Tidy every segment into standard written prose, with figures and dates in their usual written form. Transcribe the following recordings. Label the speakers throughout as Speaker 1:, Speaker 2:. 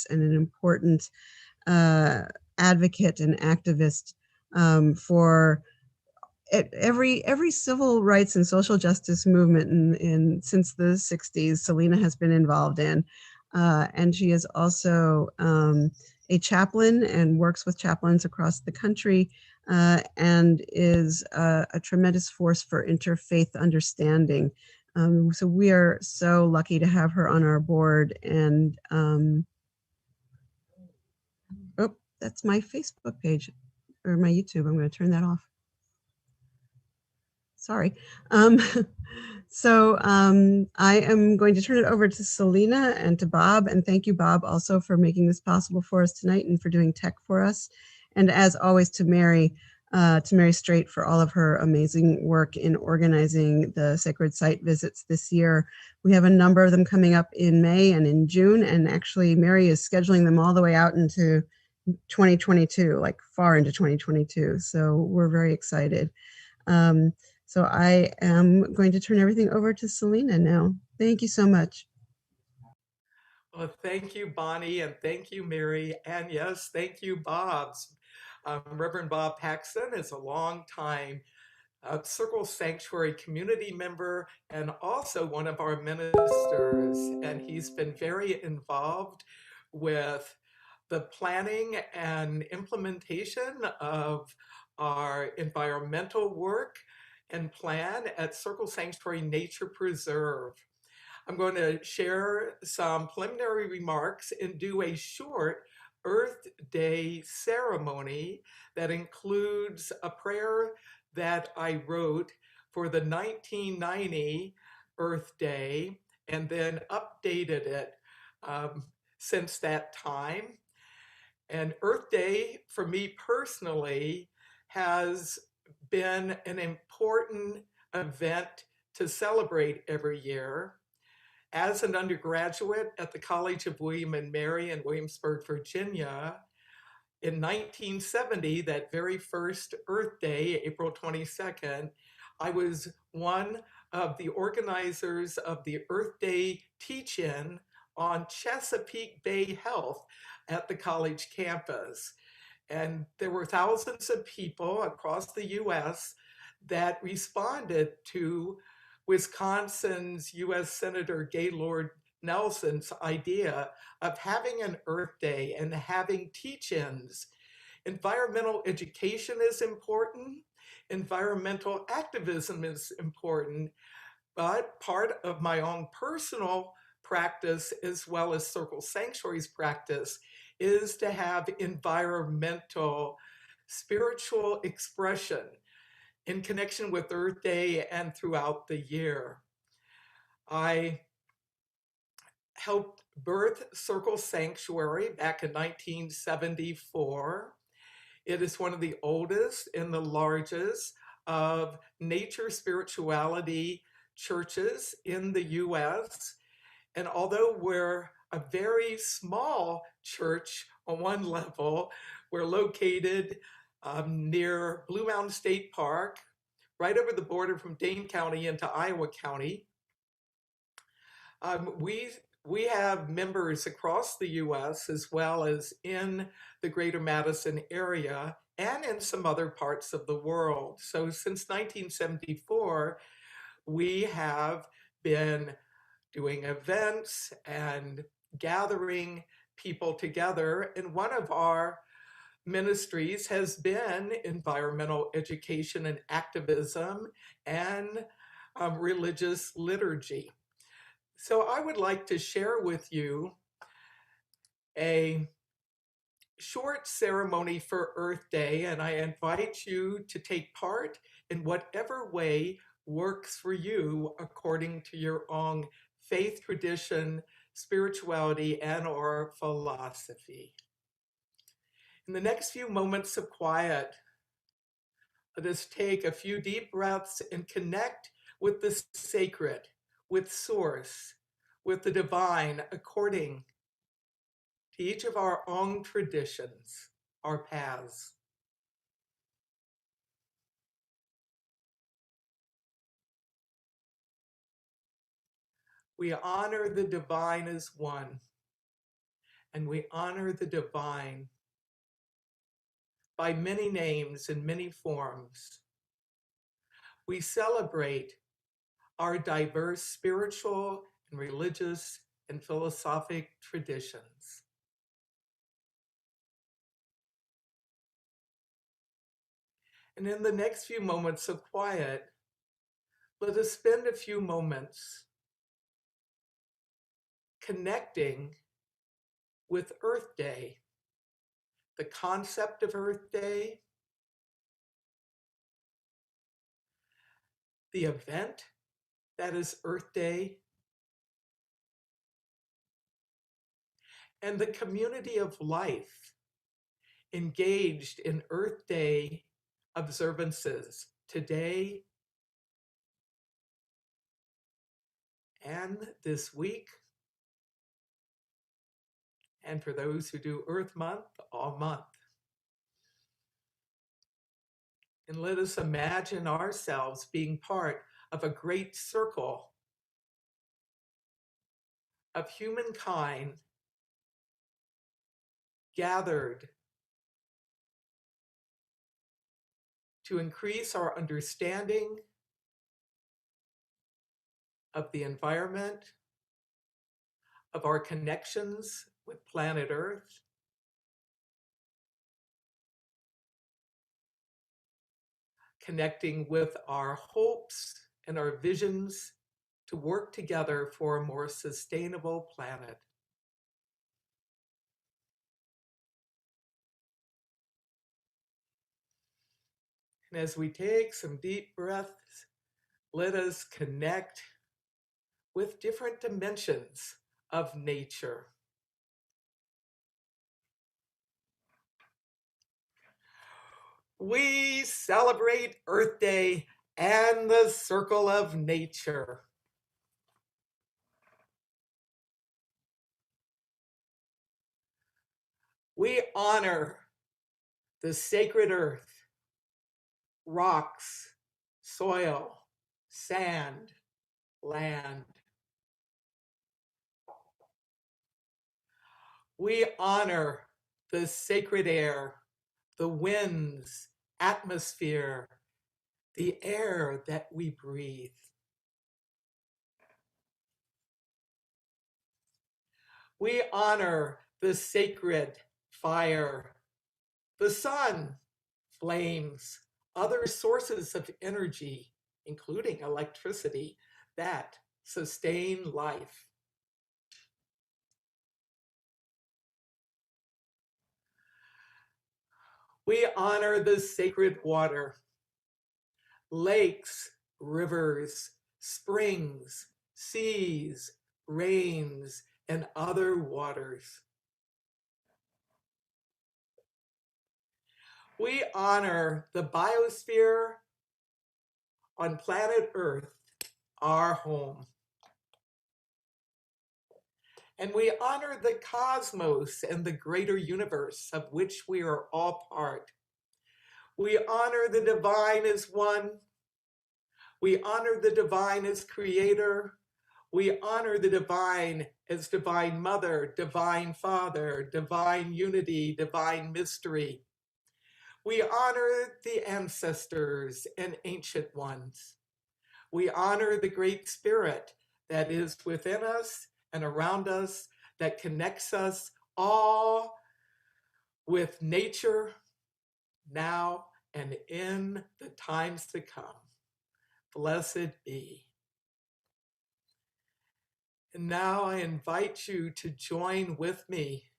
Speaker 1: rights and an important advocate and activist for every civil rights and social justice movement since the 60s. Selena has been involved in, and she is also a chaplain and works with chaplains across the country, and is a tremendous force for interfaith understanding. So we are so lucky to have her on our board. And oh, that's my Facebook page or my YouTube. I'm going to turn that off. Sorry. I am going to turn it over to Selena and to Bob. And thank you, Bob, also for making this possible for us tonight and for doing tech for us. And as always, to Mary Straight for all of her amazing work in organizing the sacred site visits this year. We have a number of them coming up in May and in June. And actually, Mary is scheduling them all the way out into 2022, like far into 2022. So we're very excited. So I am going to turn everything over to Selena now. Thank you so much.
Speaker 2: Well, thank you, Bonnie, and thank you, Mary, and yes, thank you, Bob. Reverend Bob Paxton is a longtime Circle Sanctuary community member and also one of our ministers, and he's been very involved with the planning and implementation of our environmental work and plan at Circle Sanctuary Nature Preserve. I'm going to share some preliminary remarks and do a short Earth Day ceremony that includes a prayer that I wrote for the 1990 Earth Day and then updated it since that time. And Earth Day, for me personally, has been an important event to celebrate every year. As an undergraduate at the College of William and Mary in Williamsburg, Virginia, in 1970, that very first Earth Day, April 22nd, I was one of the organizers of the Earth Day teach-in on Chesapeake Bay Health at the college campus. And there were thousands of people across the US that responded to Wisconsin's US Senator Gaylord Nelson's idea of having an Earth Day and having teach-ins. Environmental education is important. Environmental activism is important. But part of my own personal practice, as well as Circle Sanctuary's practice, is to have environmental spiritual expression in connection with Earth Day and throughout the year. I helped birth Circle Sanctuary back in 1974. It is one of the oldest and the largest of nature spirituality churches in the US. And although we're a very small church on one level, we're located near Blue Mountain State Park, right over the border from Dane County into Iowa County. We have members across the US as well as in the greater Madison area and in some other parts of the world. So since 1974, we have been doing events and gathering people together. And one of our ministries has been environmental education and activism and religious liturgy. So I would like to share with you a short ceremony for Earth Day, and I invite you to take part in whatever way works for you according to your own faith, tradition, spirituality, and or philosophy. In the next few moments of quiet, let us take a few deep breaths and connect with the sacred, with Source, with the divine, according to each of our own traditions, our paths. We honor the divine as one, and we honor the divine by many names and many forms. We celebrate our diverse spiritual and religious and philosophic traditions. And in the next few moments of quiet, let us spend a few moments connecting with Earth Day, the concept of Earth Day, the event that is Earth Day, and the community of life engaged in Earth Day observances today and this week, and for those who do Earth Month, all month. And let us imagine ourselves being part of a great circle of humankind gathered to increase our understanding of the environment, of our connections with planet Earth, connecting with our hopes and our visions to work together for a more sustainable planet. And as we take some deep breaths, let us connect with different dimensions of nature. We celebrate Earth Day and the circle of nature. We honor the sacred earth, rocks, soil, sand, land. We honor the sacred air, the winds, atmosphere, the air that we breathe. We honor the sacred fire, the sun, flames, other sources of energy, including electricity, that sustain life. We honor the sacred water, lakes, rivers, springs, seas, rains, and other waters. We honor the biosphere on planet Earth, our home. And we honor the cosmos and the greater universe of which we are all part. We honor the divine as one. We honor the divine as creator. We honor the divine as divine mother, divine father, divine unity, divine mystery. We honor the ancestors and ancient ones. We honor the great spirit that is within us and around us, that connects us all with nature now and in the times to come. Blessed be. And now I invite you to join with me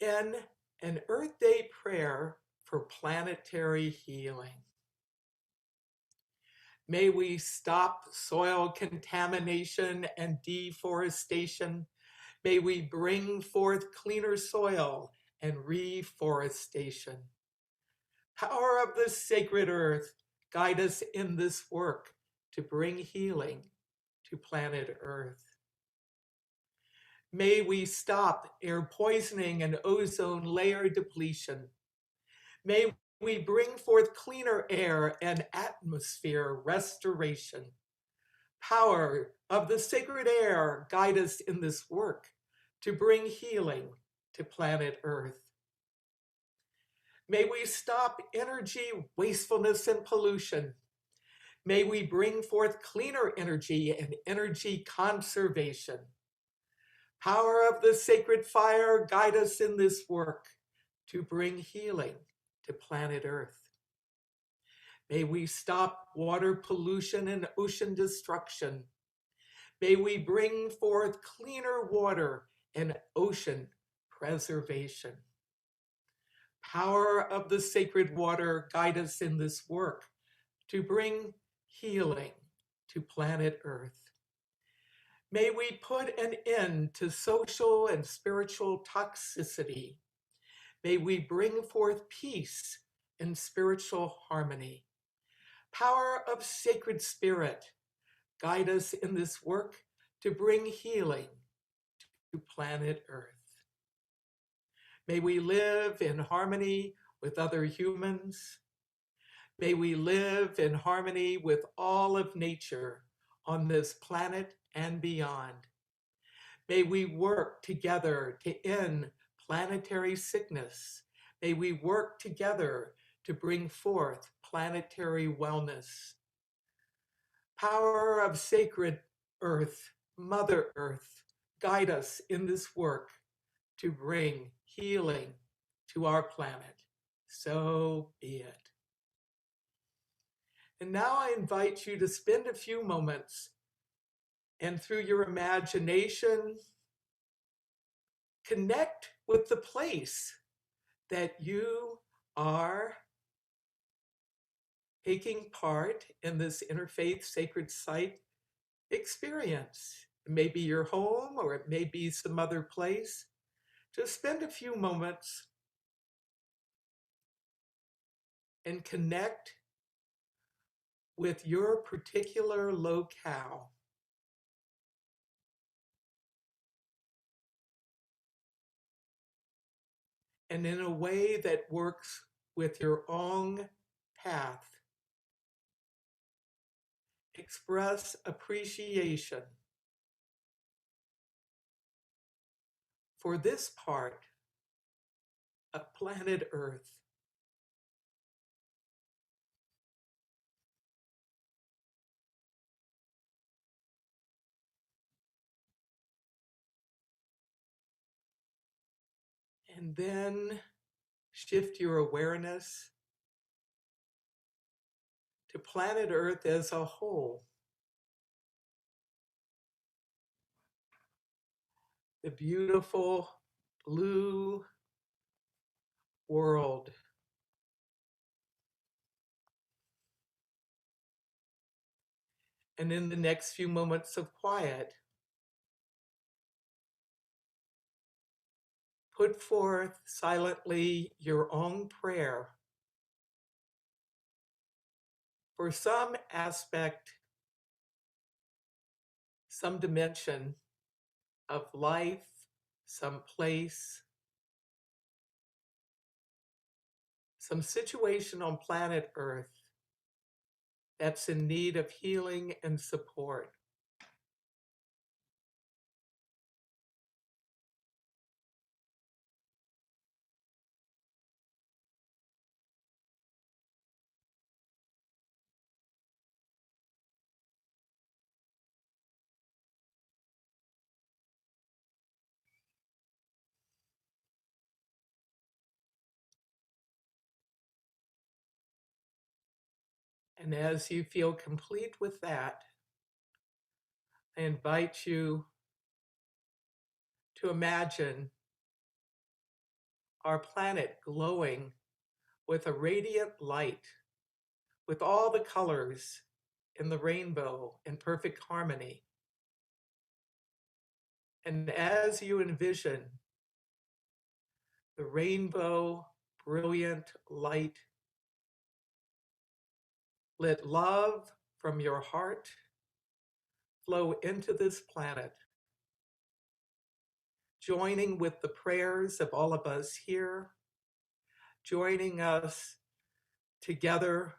Speaker 2: in an Earth Day prayer for planetary healing. May we stop soil contamination and deforestation. May we bring forth cleaner soil and reforestation. Power of the sacred earth, guide us in this work to bring healing to planet Earth. May we stop air poisoning and ozone layer depletion. May we bring forth cleaner air and atmosphere restoration. Power of the sacred air, guide us in this work to bring healing to planet Earth. May we stop energy wastefulness and pollution. May we bring forth cleaner energy and energy conservation. Power of the sacred fire, guide us in this work to bring healing to planet Earth. May we stop water pollution and ocean destruction. May we bring forth cleaner water and ocean preservation. Power of the sacred water, guide us in this work to bring healing to planet Earth. May we put an end to social and spiritual toxicity. May we bring forth peace and spiritual harmony. Power of sacred spirit, guide us in this work to bring healing to planet Earth. May we live in harmony with other humans. May we live in harmony with all of nature on this planet and beyond. May we work together to end planetary sickness. May we work together to bring forth planetary wellness. Power of sacred Earth, Mother Earth, guide us in this work to bring healing to our planet. So be it. And now I invite you to spend a few moments and through your imagination, connect with the place that you are taking part in this interfaith sacred site experience. It may be your home or it may be some other place. Just spend a few moments and connect with your particular locale. And in a way that works with your own path. Express appreciation for this part of planet Earth. And then shift your awareness to planet Earth as a whole. The beautiful blue world. And in the next few moments of quiet, put forth silently your own prayer for some aspect, some dimension of life, some place, some situation on planet Earth that's in need of healing and support. And as you feel complete with that, I invite you to imagine our planet glowing with a radiant light, with all the colors in the rainbow in perfect harmony. And as you envision the rainbow, brilliant light, let love from your heart flow into this planet, joining with the prayers of all of us here, joining us together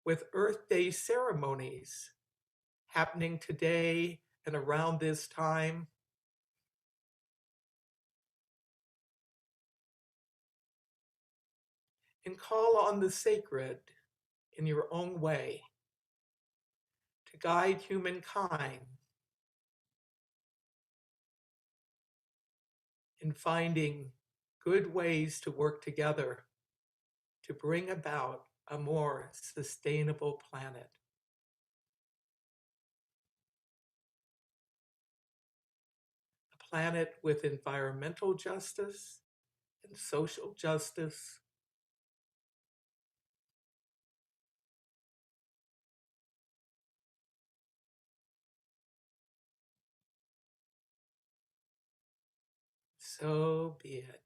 Speaker 2: with Earth Day ceremonies happening today and around this time. And call on the sacred in your own way to guide humankind in finding good ways to work together to bring about a more sustainable planet. A planet with environmental justice and social justice. So be it.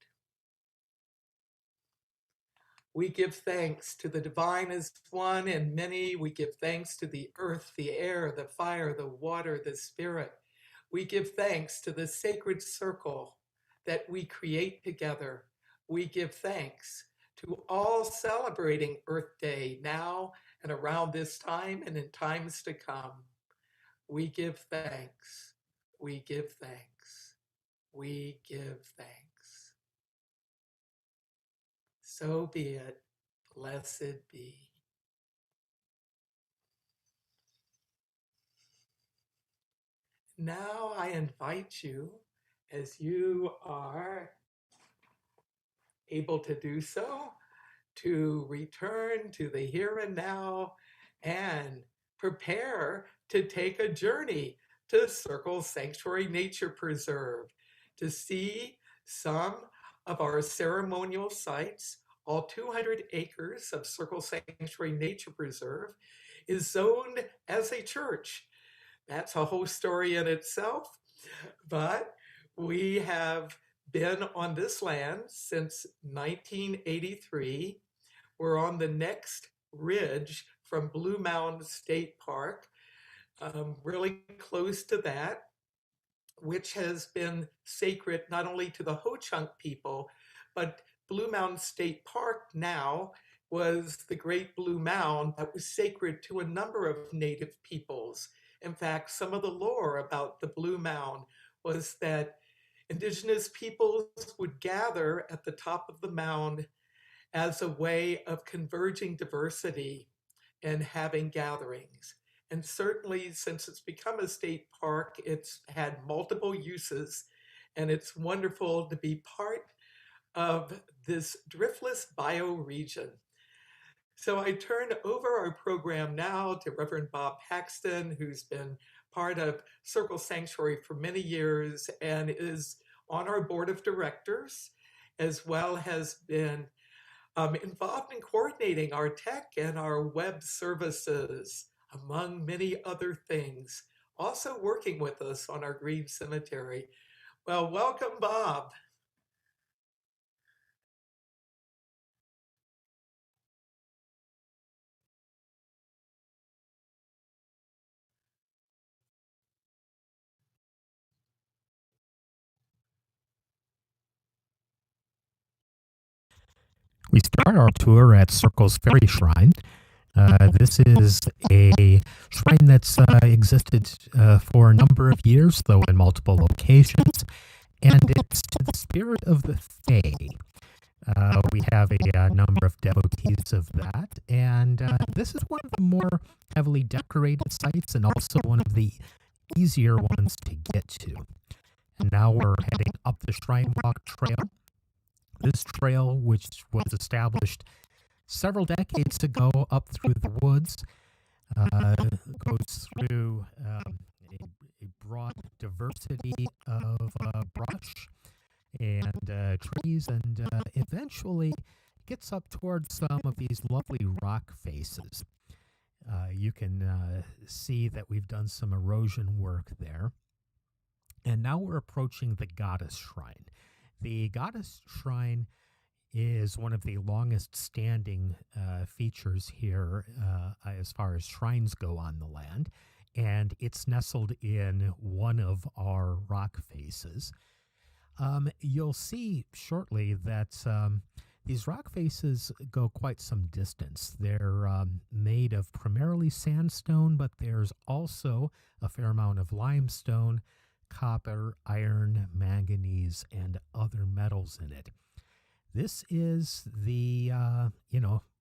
Speaker 2: We give thanks to the divine as one and many. We give thanks to the earth, the air, the fire, the water, the spirit. We give thanks to the sacred circle that we create together. We give thanks to all celebrating Earth Day now and around this time and in times to come. We give thanks. We give thanks. We give thanks. So be it. Blessed be. Now I invite you, as you are able to do so, to return to the here and now and prepare to take a journey to Circle Sanctuary Nature Preserve to see some of our ceremonial sites. All 200 acres of Circle Sanctuary Nature Preserve is zoned as a church. That's a whole story in itself, but we have been on this land since 1983. We're on the next ridge from Blue Mound State Park, really close to that, which has been sacred not only to the Ho-Chunk people, but Blue Mound State Park now was the Great Blue Mound that was sacred to a number of Native peoples. In fact, some of the lore about the Blue Mound was that Indigenous peoples would gather at the top of the mound as a way of converging diversity and having gatherings. And certainly, since it's become a state park, it's had multiple uses, and it's wonderful to be part of this driftless bioregion. So I turn over our program now to Reverend Bob Paxton, who's been part of Circle Sanctuary for many years and is on our board of directors, as well as been involved in coordinating our tech and our web services, among many other things. Also working with us on our Green Cemetery. Well, welcome, Bob.
Speaker 3: We start our tour at Circle's Fairy Shrine. This is a shrine that's existed for a number of years, though in multiple locations, and it's to the spirit of the Fae. We have a number of devotees of that, and this is one of the more heavily decorated sites and also one of the easier ones to get to. And now we're heading up the Shrine Walk Trail. This trail, which was established several decades ago up through the woods, goes through a broad diversity of brush and trees, and eventually gets up towards some of these lovely rock faces. You can see that we've done some erosion work there. And now we're approaching the Goddess Shrine. The Goddess Shrine is one of the longest standing features here as far as shrines go on the land, and it's nestled in one of our rock faces. You'll see shortly that These rock faces go quite some distance. They're made of primarily sandstone, but there's also a fair amount of limestone, copper, iron, manganese, and other metals in it. This is the,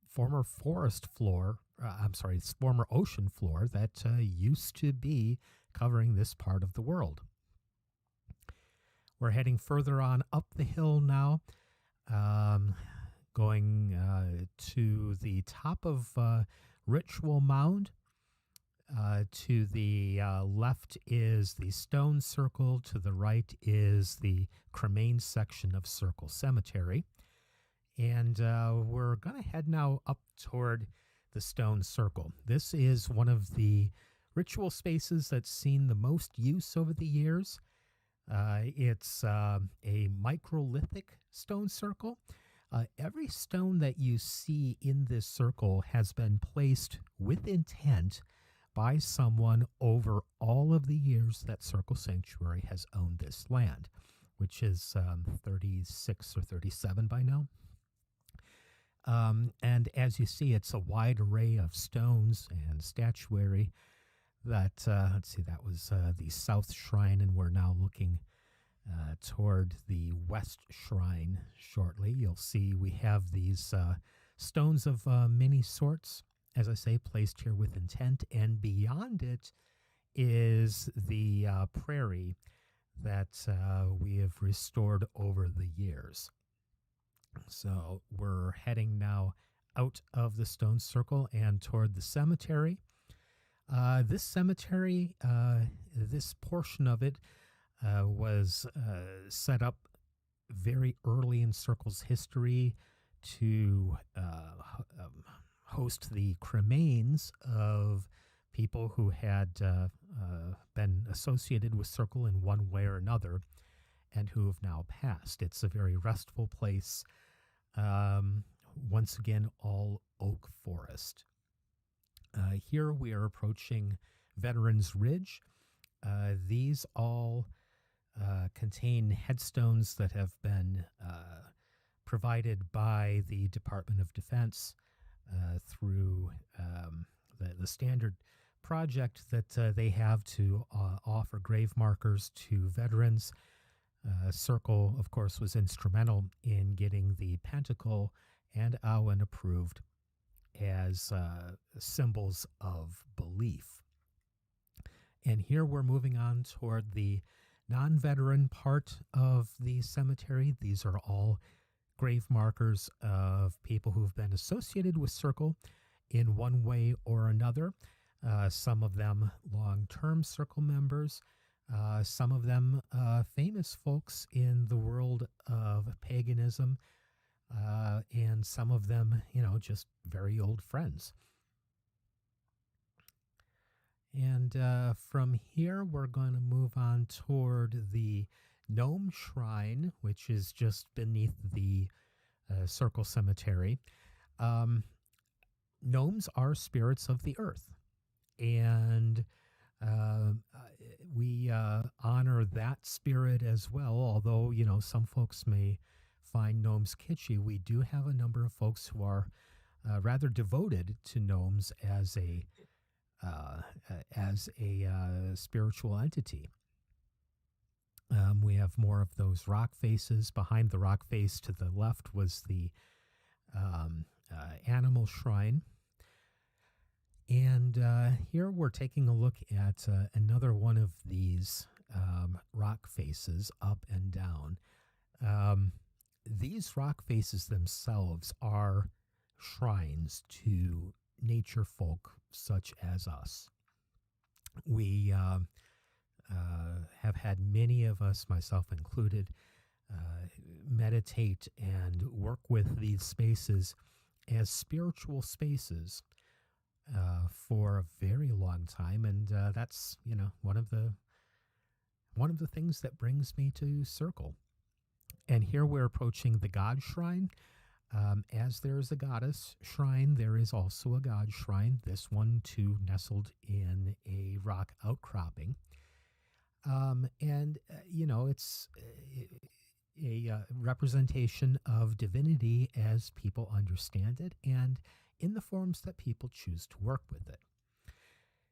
Speaker 3: former former ocean floor that used to be covering this part of the world. We're heading further on up the hill now, going to the top of Ritual Mound. To the left is the Stone Circle. To the right is the Cremain section of Circle Cemetery. And we're going to head now up toward the Stone Circle. This is one of the ritual spaces that's seen the most use over the years. It's a microlithic stone circle. Every stone that you see in this circle has been placed with intent by someone over all of the years that Circle Sanctuary has owned this land, which is 36 or 37 by now. And as you see, it's a wide array of stones and statuary that, that was the South Shrine, and we're now looking toward the West Shrine shortly. You'll see we have these stones of many sorts, as I say, placed here with intent, and beyond it is the prairie that we have restored over the years. So we're heading now out of the stone circle and toward the cemetery. This cemetery, this portion of it was set up very early in Circle's history to host the cremains of people who had been associated with Circle in one way or another and who have now passed. It's a very restful place. Once again, all oak forest. Here we are approaching Veterans Ridge. These all contain headstones that have been provided by the Department of Defense through the standard project that they have to offer grave markers to veterans. Circle, of course, was instrumental in getting the Pentacle and Awen approved as symbols of belief. And here we're moving on toward the non-veteran part of the cemetery. These are all grave markers of people who've been associated with Circle in one way or another. Some of them long-term Circle members, some of them famous folks in the world of paganism, and some of them, just very old friends. And from here, we're going to move on toward the Gnome Shrine, which is just beneath the Circle Cemetery. Gnomes are spirits of the earth, and we honor that spirit as well. Although, some folks may find gnomes kitschy, we do have a number of folks who are rather devoted to gnomes as a spiritual entity. We have more of those rock faces. Behind the rock face to the left was the animal shrine. And here we're taking a look at another one of these rock faces, up and down. These rock faces themselves are shrines to nature folk such as us. We have had many of us, myself included, meditate and work with these spaces as spiritual spaces for a very long time, and that's one of the things that brings me to Circle. And here we're approaching the God Shrine. As there is a goddess shrine, there is also a god shrine. This one too nestled in a rock outcropping. It's a representation of divinity as people understand it and in the forms that people choose to work with it.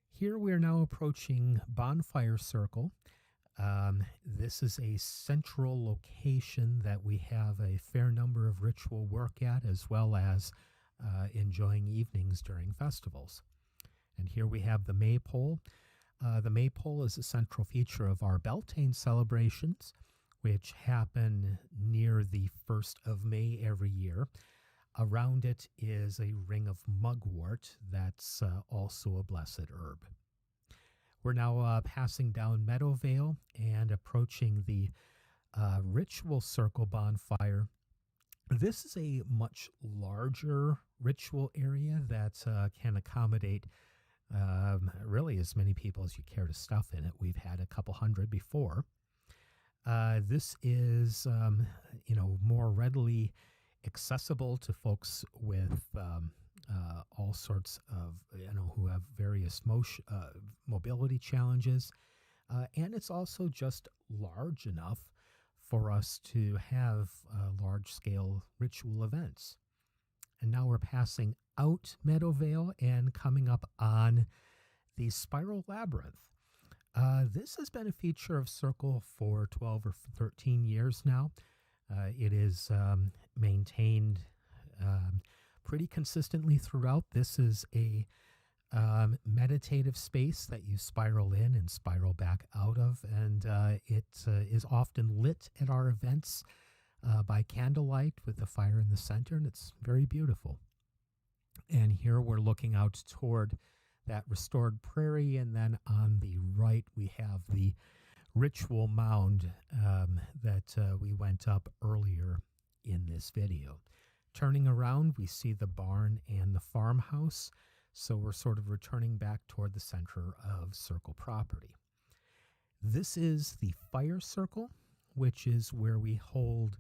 Speaker 3: Here we are now approaching Bonfire Circle. This is a central location that we have a fair number of ritual work at, as well as enjoying evenings during festivals. And here we have the maypole. The maypole is a central feature of our Beltane celebrations, which happen near the 1st of May every year. Around it is a ring of mugwort that's also a blessed herb. We're now passing down Meadowvale and approaching the ritual circle bonfire. This is a much larger ritual area that can accommodate really as many people as you care to stuff in it. We've had a couple hundred before. This is, more readily accessible to folks with all sorts of, who have various mobility challenges. And it's also just large enough for us to have large-scale ritual events. And now we're passing out Meadowvale and coming up on the Spiral Labyrinth. This has been a feature of Circle for 12 or 13 years now. It is maintained pretty consistently throughout. This is a meditative space that you spiral in and spiral back out of, and it is often lit at our events by candlelight with the fire in the center, and it's very beautiful. And here we're looking out toward that restored prairie, and then on the right we have the ritual mound that we went up earlier in this video. Turning around, we see the barn and the farmhouse, so we're sort of returning back toward the center of Circle property. This is the fire circle, which is where we hold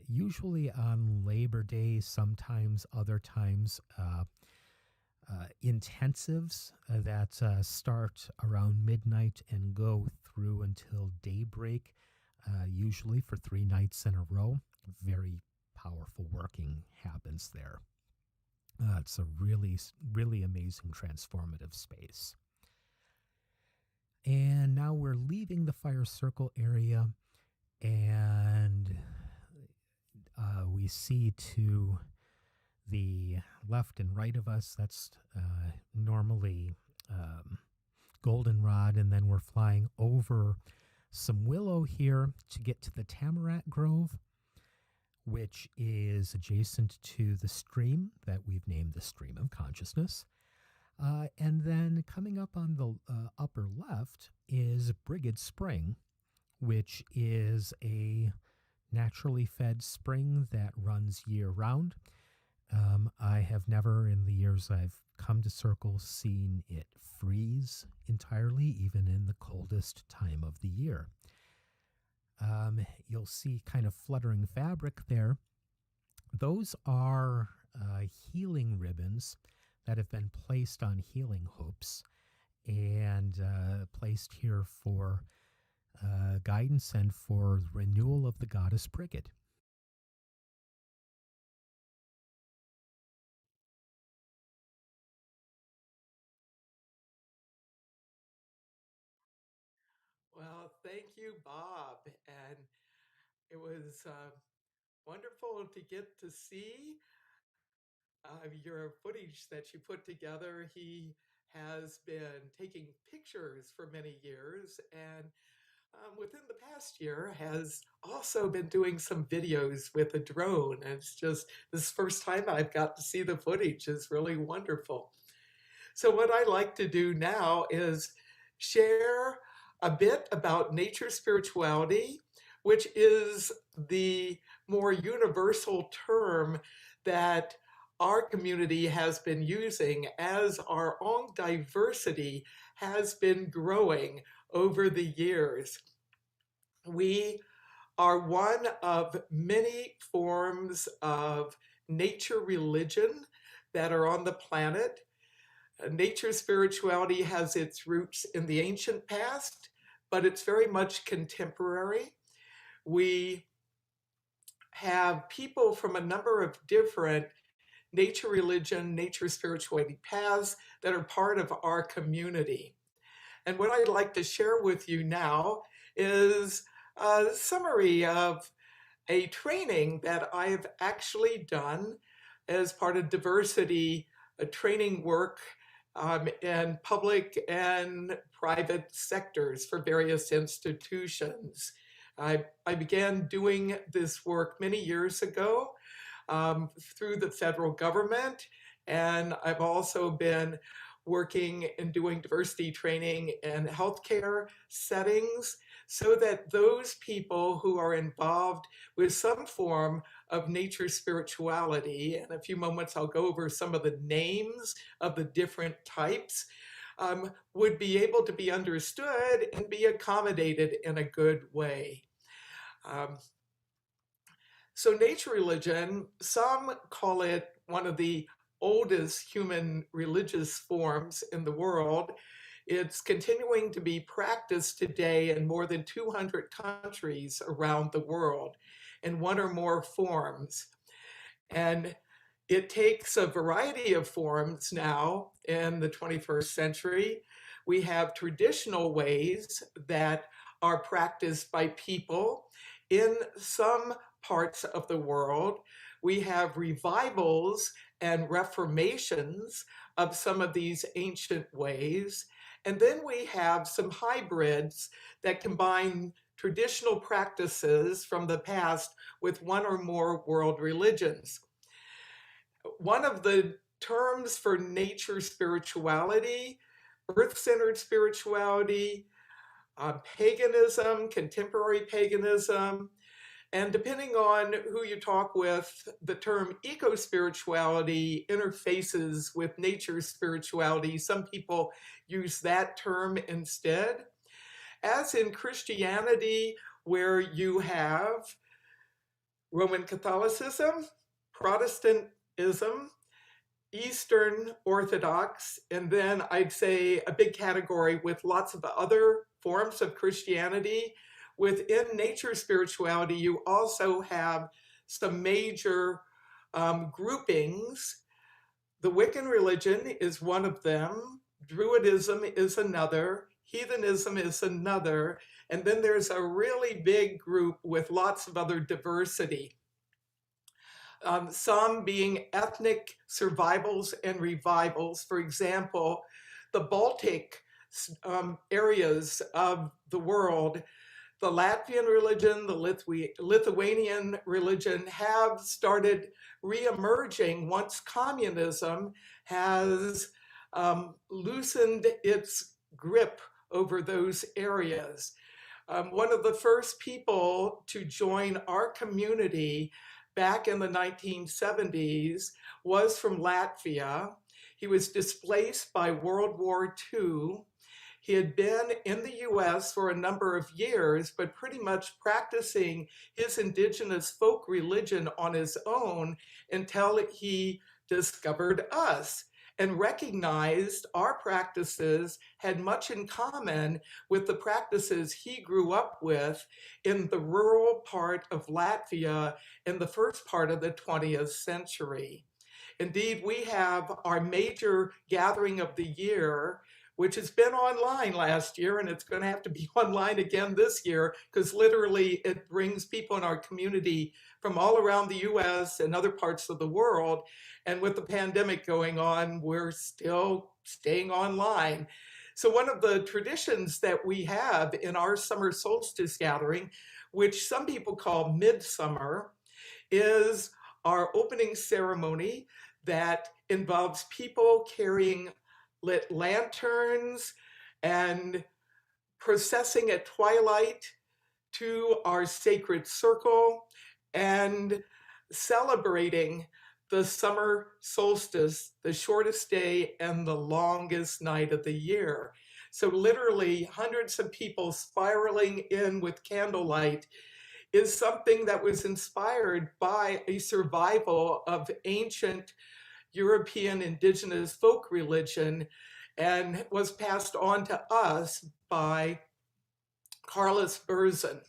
Speaker 3: usually on Labor Day, sometimes other times, intensives that start around midnight and go through until daybreak, usually for 3 nights in a row. Very powerful working happens there. It's a really, really amazing transformative space. And now we're leaving the fire circle area, and we see to the left and right of us, that's normally goldenrod, and then we're flying over some willow here to get to the tamarack grove, which is adjacent to the stream that we've named the Stream of Consciousness. And then coming up on the upper left is Brigid Spring, which is a naturally fed spring that runs year-round. I have never, in the years I've come to Circle, seen it freeze entirely, even in the coldest time of the year. You'll see kind of fluttering fabric there. Those are healing ribbons that have been placed on healing hoops and placed here for guidance and for renewal of the goddess Brigid.
Speaker 2: Well, thank you, Bob. And it was wonderful to get to see your footage that you put together. He has been taking pictures for many years, and within the past year has also been doing some videos with a drone. And it's just this first time I've got to see the footage is really wonderful. So what I like to do now is share a bit about nature spirituality, which is the more universal term that our community has been using as our own diversity has been growing over the years. We are one of many forms of nature religion that are on the planet. Nature spirituality has its roots in the ancient past, but it's very much contemporary. we have people from a number of different nature religion, nature spirituality paths that are part of our community. And what I'd like to share with you now is a summary of a training that I've actually done as part of diversity training work in public and private sectors for various institutions. I began doing this work many years ago through the federal government, and I've also been working and doing diversity training in healthcare settings so that those people who are involved with some form of nature spirituality, in a few moments I'll go over some of the names of the different types, would be able to be understood and be accommodated in a good way. So nature religion, some call it one of the oldest human religious forms in the world. It's continuing to be practiced today in more than 200 countries around the world in one or more forms. And it takes a variety of forms now in the 21st century. We have traditional ways that are practiced by people in some parts of the world. We have revivals and reformations of some of these ancient ways. And then we have some hybrids that combine traditional practices from the past with one or more world religions. One of the terms for nature spirituality, earth-centered spirituality, paganism, contemporary paganism, and depending on who you talk with, the term eco-spirituality interfaces with nature spirituality. Some people use that term instead. As in Christianity, where you have Roman Catholicism, Protestantism, Eastern Orthodox, and then I'd say a big category with lots of other forms of Christianity. Within nature spirituality, you also have some major groupings. The Wiccan religion is one of them. Druidism is another. Heathenism is another. And then there's a really big group with lots of other diversity. Some being ethnic survivals and revivals. For example, the Baltic areas of the world, the Latvian religion, the Lithuanian religion have started re-emerging once communism has loosened its grip over those areas. One of the first people to join our community back in the 1970s was from Latvia. He was displaced by World War II. He had been in the US for a number of years, but pretty much practicing his indigenous folk religion on his own until he discovered us and recognized our practices had much in common with the practices he grew up with in the rural part of Latvia in the first part of the 20th century. Indeed, we have our major gathering of the year, which has been online last year, and it's going to have to be online again this year, because literally it brings people in our community from all around the US and other parts of the world. And with the pandemic going on, we're still staying online. So one of the traditions that we have in our summer solstice gathering, which some people call midsummer, is our opening ceremony that involves people carrying lit lanterns and processing at twilight to our sacred circle and celebrating the summer solstice, the shortest day and the longest night of the year. So literally hundreds of people spiraling in with candlelight is something that was inspired by a survival of ancient European indigenous folk religion and was passed on to us by Carlos Berzin.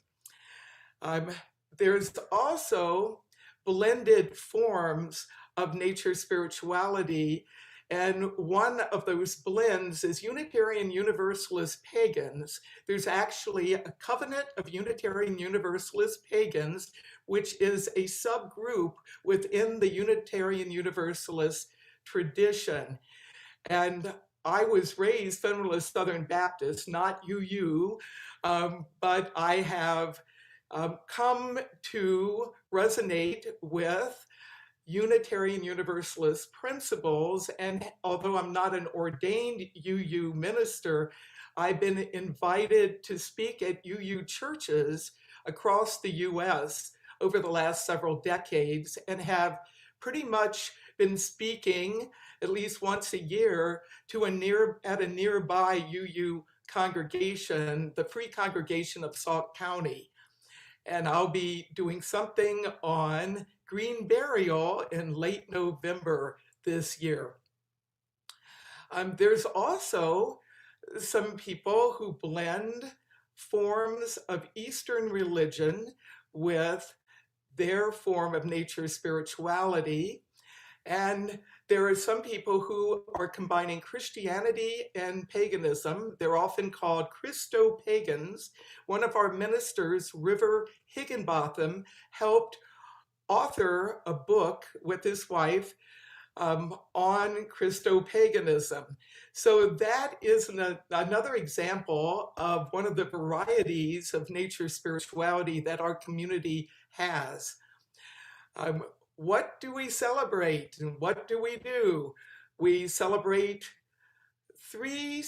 Speaker 2: Um, there's also blended forms of nature spirituality, and one of those blends is Unitarian Universalist pagans. There's actually a covenant of Unitarian Universalist pagans, which is a subgroup within the Unitarian Universalist tradition. And I was raised Federalist Southern Baptist, not UU, but I have come to resonate with Unitarian Universalist principles. And although I'm not an ordained UU minister, I've been invited to speak at UU churches across the US over the last several decades and have pretty much been speaking at least once a year to a nearby UU congregation, the Free Congregation of Sauk County. And I'll be doing something on green burial in late November this year. There's also some people who blend forms of Eastern religion with their form of nature spirituality. And there are some people who are combining Christianity and paganism. They're often called Christo-pagans. One of our ministers, River Higginbotham, helped author a book with his wife on Christo-paganism. So that is another example of one of the varieties of nature spirituality that our community has. What do we celebrate and what do we do? We celebrate three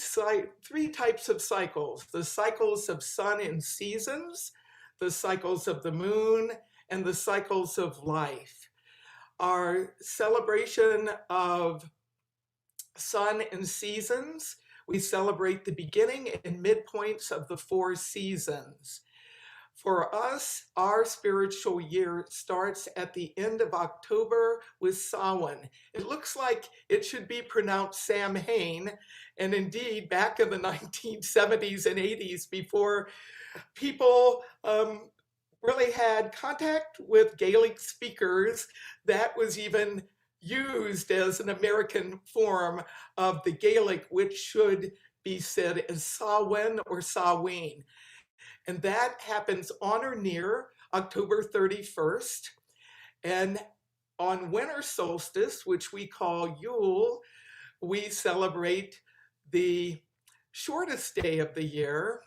Speaker 2: types of cycles: the cycles of sun and seasons, the cycles of the moon, and the cycles of life. Our celebration of sun and seasons, we celebrate the beginning and midpoints of the 4 seasons. For us, our spiritual year starts at the end of October with Samhain. It looks like it should be pronounced Samhain, and indeed, back in the 1970s and 80s, before people really had contact with Gaelic speakers, that was even used as an American form of the Gaelic, which should be said as Samhain or Samhain. And that happens on or near October 31st. And on winter solstice, which we call Yule, we celebrate the shortest day of the year.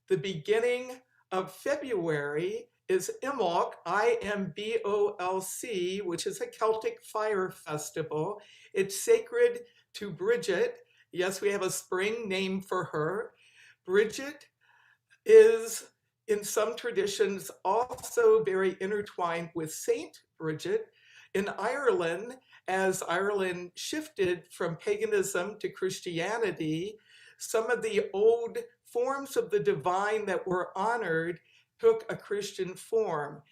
Speaker 2: The beginning of February is Imbolc, I-M-B-O-L-C, which is a Celtic fire festival. It's sacred to Bridget. Yes, we have a spring name for her. Bridget is, in some traditions, also very intertwined with Saint Bridget. In Ireland, as Ireland shifted from paganism to Christianity, some of the old forms of the divine that were honored took a Christian form.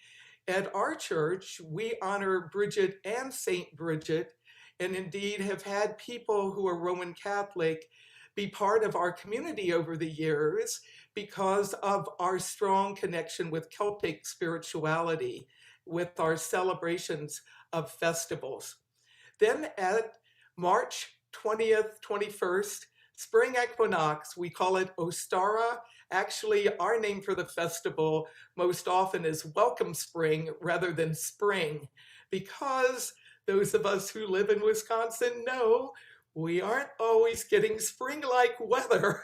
Speaker 2: At our church, we honor Bridget and Saint Bridget, and indeed have had people who are Roman Catholic be part of our community over the years because of our strong connection with Celtic spirituality, with our celebrations of festivals. Then at March 20th, 21st, spring equinox, we call it Ostara. Actually, our name for the festival most often is Welcome Spring rather than Spring, because those of us who live in Wisconsin know we aren't always getting spring-like weather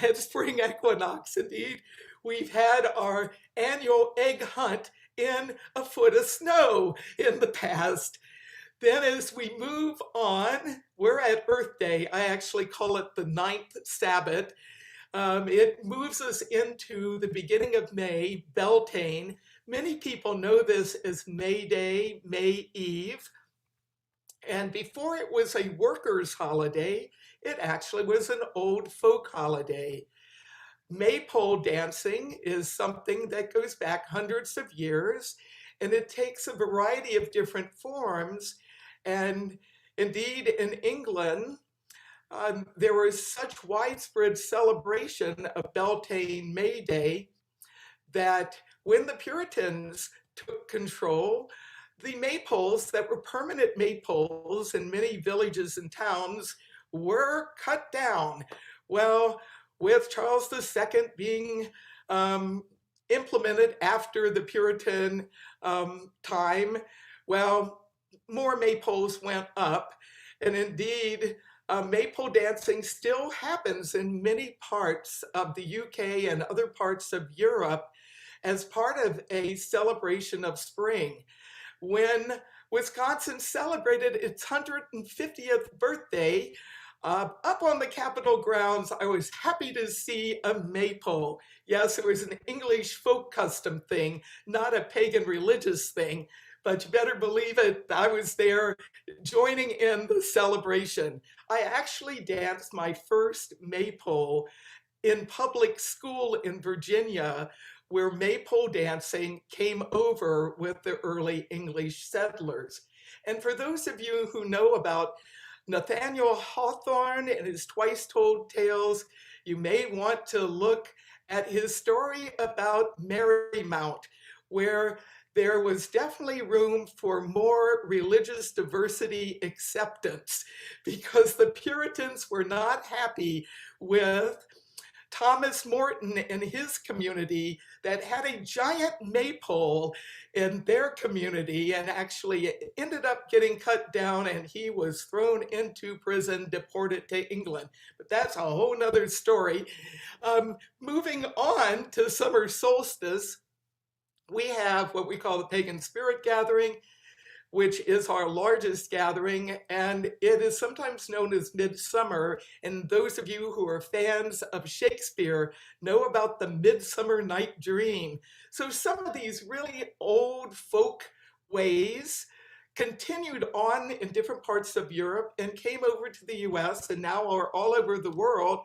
Speaker 2: at spring equinox. Indeed, we've had our annual egg hunt in a foot of snow in the past. Then as we move on, we're at Earth Day. I actually call it the 9th Sabbath. It moves us into the beginning of May, Beltane. Many people know this as May Day, May Eve. And before it was a workers' holiday, it actually was an old folk holiday. Maypole dancing is something that goes back hundreds of years, and it takes a variety of different forms. And indeed, in England, there was such widespread celebration of Beltane May Day that when the Puritans took control, the maypoles that were permanent maypoles in many villages and towns were cut down. Well, with Charles II being implemented after the Puritan time, well, more maypoles went up. And indeed, maypole dancing still happens in many parts of the UK and other parts of Europe as part of a celebration of spring. When Wisconsin celebrated its 150th birthday, up on the Capitol grounds, I was happy to see a maypole. Yes, it was an English folk custom thing, not a pagan religious thing, but you better believe it, I was there joining in the celebration. I actually danced my first maypole in public school in Virginia, where maypole dancing came over with the early English settlers. And for those of you who know about Nathaniel Hawthorne and his Twice Told Tales, you may want to look at his story about Marymount, where there was definitely room for more religious diversity acceptance, because the Puritans were not happy with Thomas Morton and his community that had a giant maypole in their community, and actually it ended up getting cut down and he was thrown into prison, deported to England. But that's a whole nother story. Moving on to summer solstice, we have what we call the Pagan Spirit Gathering, which is our largest gathering, and it is sometimes known as Midsummer. And those of you who are fans of Shakespeare know about the Midsummer Night Dream. So some of these really old folk ways continued on in different parts of Europe and came over to the US and now are all over the world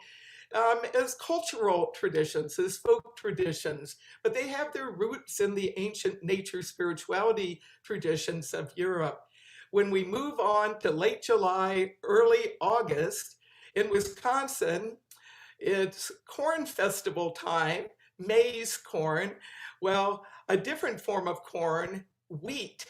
Speaker 2: as cultural traditions, as folk traditions, but they have their roots in the ancient nature spirituality traditions of Europe. When we move on to late July, early August, in Wisconsin, it's corn festival time, maize corn. Well, a different form of corn, wheat,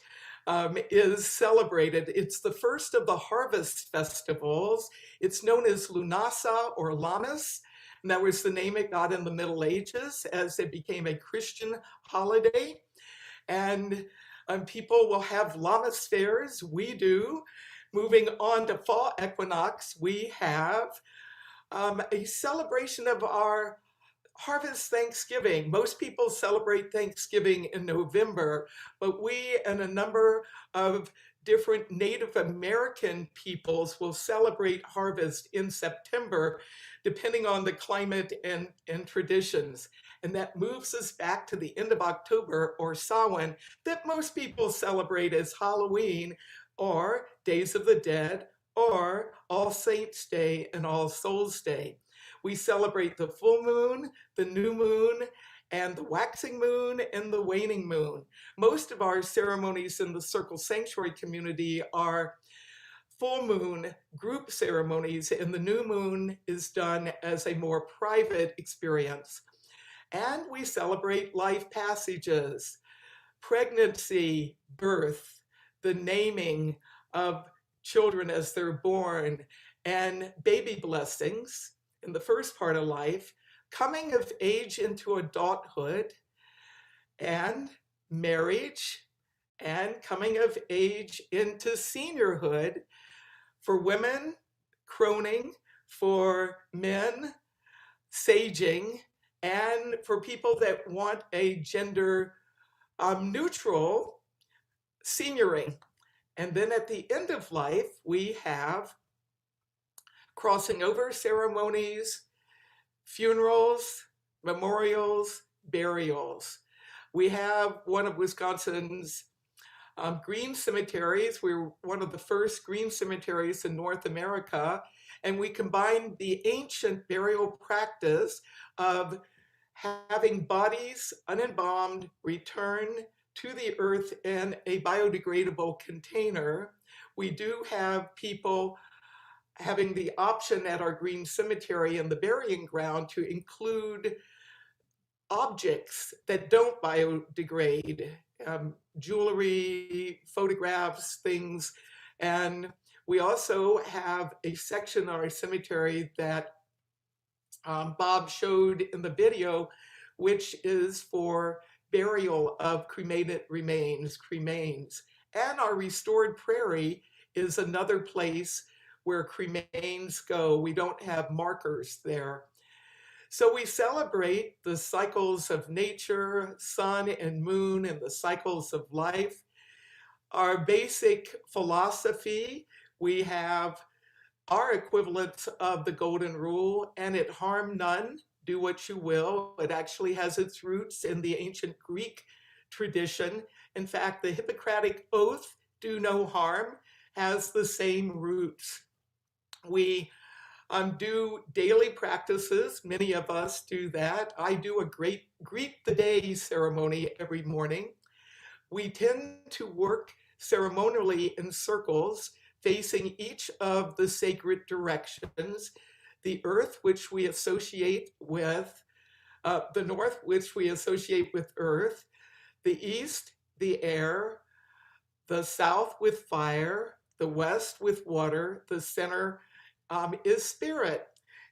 Speaker 2: is celebrated. It's the first of the harvest festivals. It's known as Lunasa or Lammas, and that was the name it got in the Middle Ages as it became a Christian holiday. And people will have Lammas fairs. We do. Moving on to fall equinox, we have a celebration of our Harvest Thanksgiving. Most people celebrate Thanksgiving in November, but we and a number of different Native American peoples will celebrate harvest in September, depending on the climate and traditions. And that moves us back to the end of October, or Samhain, that most people celebrate as Halloween or Days of the Dead or All Saints' Day and All Souls' Day. We celebrate the full moon, the new moon, and the waxing moon and the waning moon. Most of our ceremonies in the Circle Sanctuary community are full moon group ceremonies, and the new moon is done as a more private experience. And we celebrate life passages, pregnancy, birth, the naming of children as they're born, and baby blessings in the first part of life, coming of age into adulthood, and marriage, and coming of age into seniorhood. For women, croning; for men, saging; and for people that want a gender neutral, senioring. And then at the end of life, we have crossing over ceremonies, funerals, memorials, burials. We have one of Wisconsin's green cemeteries. We're one of the first green cemeteries in North America, and we combine the ancient burial practice of having bodies unembalmed return to the earth in a biodegradable container. We do have people having the option at our green cemetery and the burying ground to include objects that don't biodegrade, jewelry, photographs, things. And we also have a section in our cemetery that Bob showed in the video, which is for burial of cremated cremains. And our restored prairie is another place where cremains go. We don't have markers there. So we celebrate the cycles of nature, sun and moon, and the cycles of life. Our basic philosophy, we have our equivalents of the golden rule, and it harm none, do what you will. It actually has its roots in the ancient Greek tradition. In fact, the Hippocratic Oath, do no harm, has the same roots. We do daily practices. Many of us do that. I do a great greet the day ceremony every morning. We tend to work ceremonially in circles, facing each of the sacred directions: the earth, which we associate with, the north, which we associate with earth, the east, the air, the south with fire, the west with water, the center is spirit.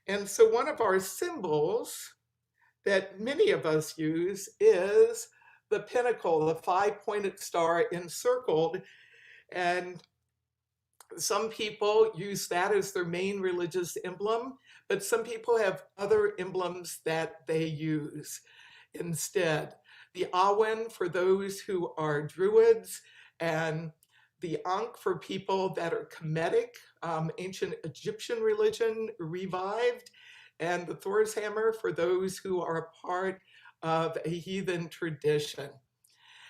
Speaker 2: And so one of our symbols that many of us use is the pinnacle, the five-pointed star encircled. And some people use that as their main religious emblem, but some people have other emblems that they use instead. The awen for those who are druids, and the ankh for people that are Kemetic, ancient Egyptian religion revived, and the Thor's hammer for those who are a part of a heathen tradition.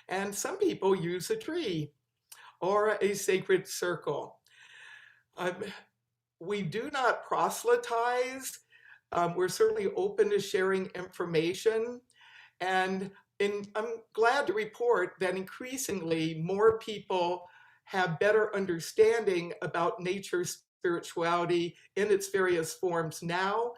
Speaker 2: And some people use a tree or a sacred circle. We do not proselytize. We're certainly open to sharing information. And I'm glad to report that increasingly more people have better understanding about nature spirituality in its various forms now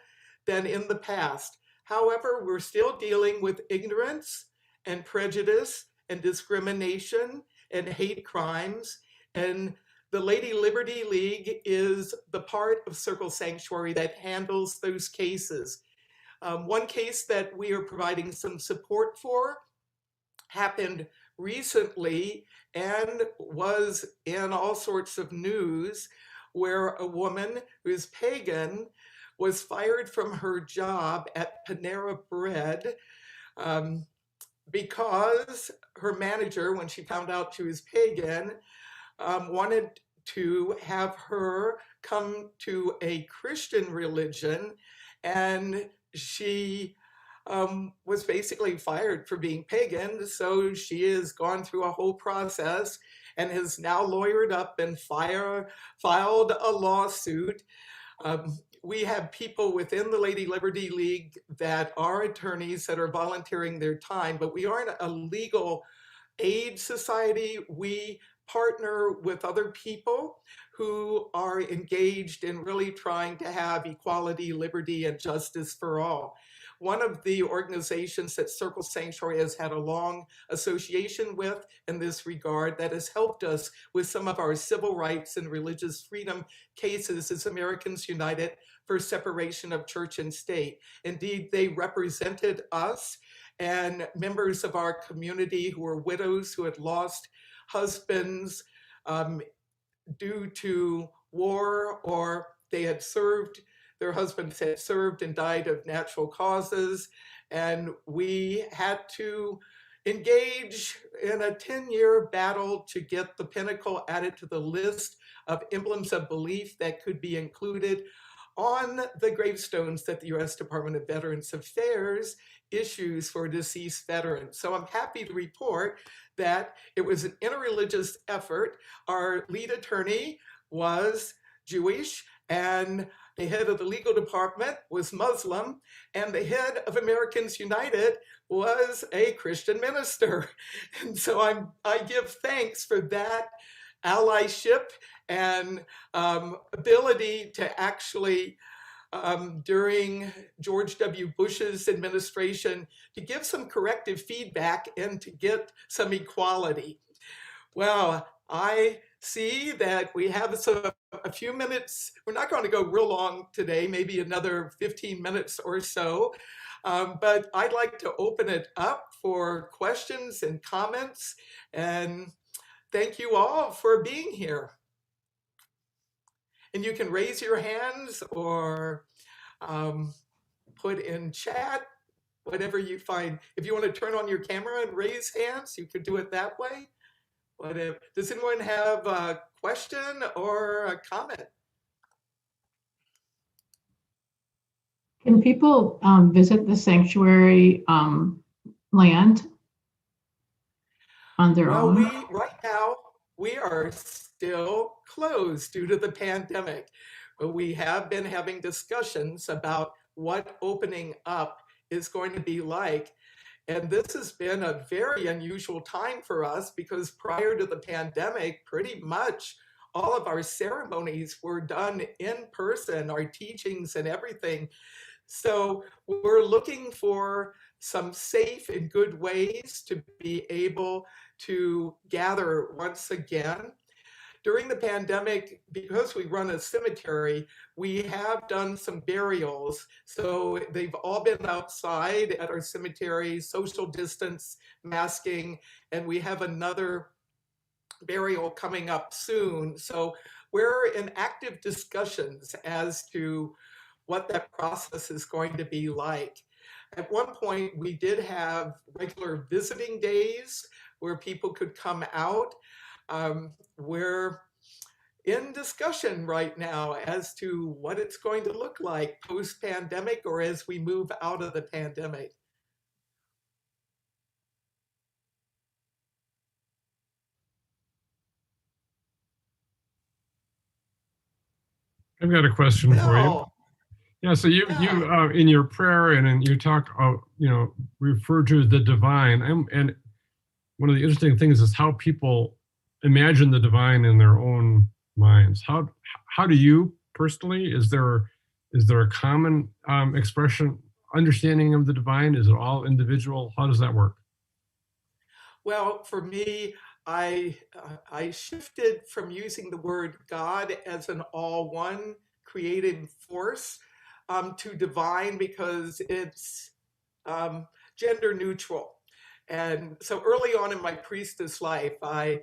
Speaker 2: than in the past. However, we're still dealing with ignorance and prejudice and discrimination and hate crimes. And the Lady Liberty League is the part of Circle Sanctuary that handles those cases. One case that we are providing some support for happened recently and was in all sorts of news, where a woman who's pagan was fired from her job at Panera Bread because her manager, when she found out she was pagan, wanted to have her come to a Christian religion, and she was basically fired for being pagan. So she has gone through a whole process and has now lawyered up and filed a lawsuit. We have people within the Lady Liberty League that are attorneys that are volunteering their time, but we aren't a legal aid society. We partner with other people who are engaged in really trying to have equality, liberty, and justice for all. One of the organizations that Circle Sanctuary has had a long association with in this regard that has helped us with some of our civil rights and religious freedom cases is Americans United for Separation of Church and State. Indeed, they represented us and members of our community who were widows who had lost husbands due to war, or they had served, their husbands had served and died of natural causes. And we had to engage in a 10-year battle to get the pinnacle added to the list of emblems of belief that could be included on the gravestones that the U.S. Department of Veterans Affairs issues for deceased veterans. So I'm happy to report that it was an interreligious effort. Our lead attorney was Jewish, and the head of the legal department was Muslim, and the head of Americans United was a Christian minister. And so I give thanks for that allyship and ability to actually during George W. Bush's administration to give some corrective feedback and to get some equality. Well, I see that we have a few minutes. We're not going to go real long today, maybe another 15 minutes or so. But I'd like to open it up for questions and comments. And thank you all for being here. And you can raise your hands or put in chat, whatever you find. If you want to turn on your camera and raise hands, you could do it that way. Whatever. Does anyone have a question or a comment?
Speaker 4: Can people visit the sanctuary land on their own?
Speaker 2: Well, right now, we are still closed due to the pandemic. But we have been having discussions about what opening up is going to be like. And this has been a very unusual time for us because prior to the pandemic, pretty much all of our ceremonies were done in person, our teachings and everything. So we're looking for some safe and good ways to be able to gather once again. During the pandemic, because we run a cemetery, we have done some burials. So they've all been outside at our cemetery, social distance, masking, and we have another burial coming up soon. So we're in active discussions as to what that process is going to be like. At one point, we did have regular visiting days where people could come out. We're in discussion right now as to what it's going to look like post-pandemic or as we move out of the pandemic.
Speaker 5: I've got a question for you. Yeah, so you in your prayer and in your talk, refer to the divine, and one of the interesting things is how people imagine the divine in their own minds. How do you personally? Is there a common expression, understanding of the divine? Is it all individual? How does that work?
Speaker 2: Well, for me, I shifted from using the word God as an all-one creative force to divine because it's gender neutral. And so early on in my priestess life, I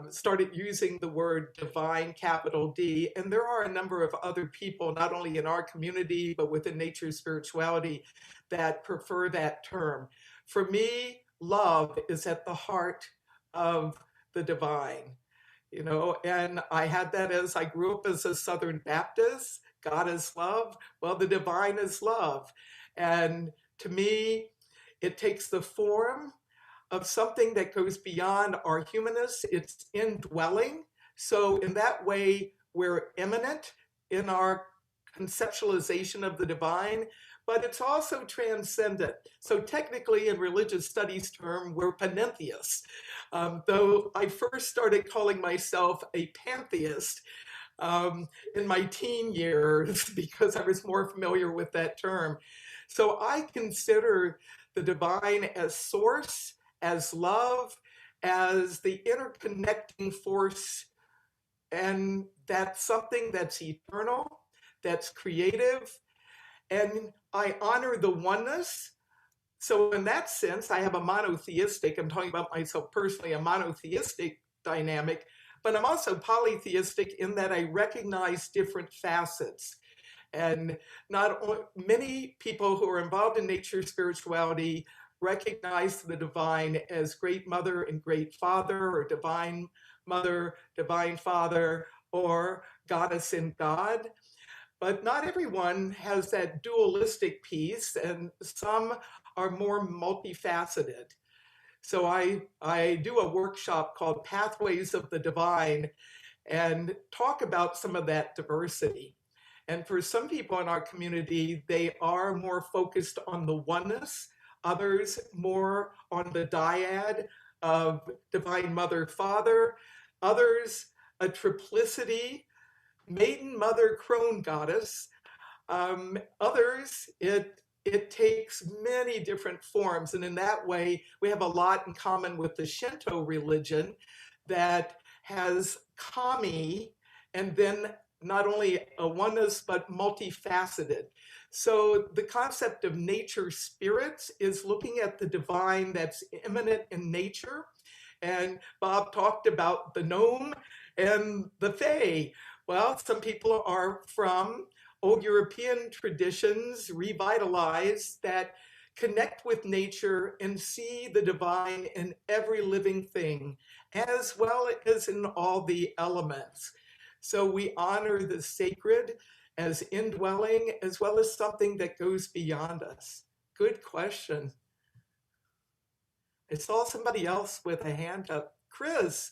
Speaker 2: started using the word divine, capital D, and there are a number of other people, not only in our community, but within nature spirituality, that prefer that term. For me, love is at the heart of the divine, and I had that as I grew up as a Southern Baptist. God is love. Well, the divine is love. And to me, it takes the form of something that goes beyond our humanness. It's indwelling. So in that way, we're immanent in our conceptualization of the divine, but it's also transcendent. So technically, in religious studies term, we're panentheist. Though I first started calling myself a pantheist in my teen years because I was more familiar with that term. So I consider the divine as source, as love, as the interconnecting force, and that's something that's eternal, that's creative, and I honor the oneness. So in that sense, I have a monotheistic, I'm talking about myself personally, a monotheistic dynamic, but I'm also polytheistic in that I recognize different facets. And many people who are involved in nature spirituality recognize the divine as great mother and great father, or divine mother, divine father, or goddess and God. But not everyone has that dualistic piece, and some are more multifaceted. So I do a workshop called Pathways of the Divine and talk about some of that diversity. And for some people in our community, they are more focused on the oneness, others more on the dyad of Divine Mother, Father, others a triplicity, Maiden, Mother, Crone Goddess, Others, it takes many different forms. And in that way, we have a lot in common with the Shinto religion that has kami, and then not only a oneness, but multifaceted. So the concept of nature spirits is looking at the divine that's immanent in nature. And Bob talked about the gnome and the fae. Well, some people are from old European traditions revitalized that connect with nature and see the divine in every living thing, as well as in all the elements. So we honor the sacred as indwelling, as well as something that goes beyond us. Good question. I saw somebody else with a hand up. Chris.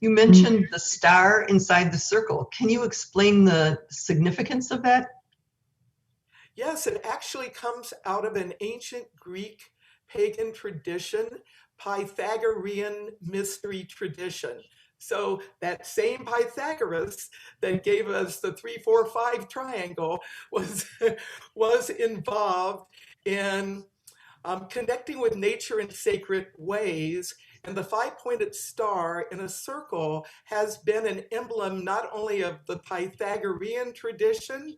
Speaker 6: You mentioned the star inside the circle. Can you explain the significance of that?
Speaker 2: Yes, it actually comes out of an ancient Greek pagan tradition, Pythagorean mystery tradition. So that same Pythagoras that gave us the 3, 4, 5 triangle was involved in connecting with nature in sacred ways. And the 5-pointed star in a circle has been an emblem not only of the Pythagorean tradition,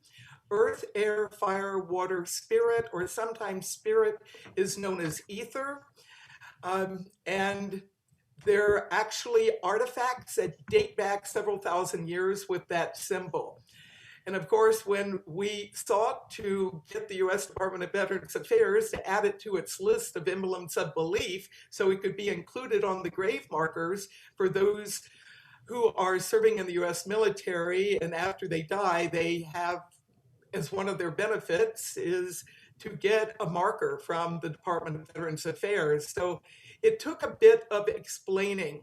Speaker 2: earth, air, fire, water, spirit, or sometimes spirit is known as ether. And there are actually artifacts that date back several thousand years with that symbol. And of course, when we sought to get the U.S. Department of Veterans Affairs to add it to its list of emblems of belief so it could be included on the grave markers for those who are serving in the U.S. military, and after they die, they have, as one of their benefits, is to get a marker from the Department of Veterans Affairs. So it took a bit of explaining.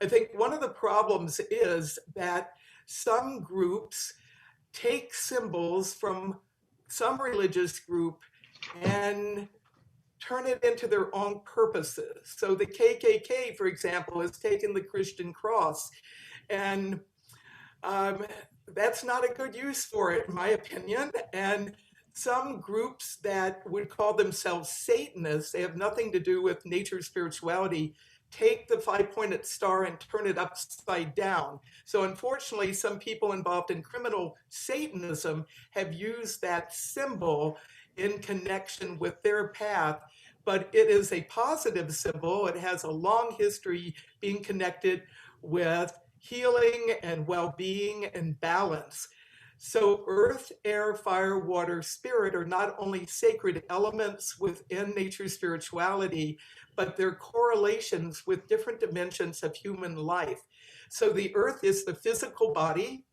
Speaker 2: I think one of the problems is that some groups take symbols from some religious group and turn it into their own purposes. So the KKK, for example, has taken the Christian cross, and that's not a good use for it, in my opinion. And some groups that would call themselves Satanists, they have nothing to do with nature spirituality, take the 5-pointed star and turn it upside down. So unfortunately, some people involved in criminal Satanism have used that symbol in connection with their path, but it is a positive symbol. It has a long history being connected with healing and well-being and balance. So earth, air, fire, water, spirit are not only sacred elements within nature spirituality, but they're correlations with different dimensions of human life. So the earth is the physical body.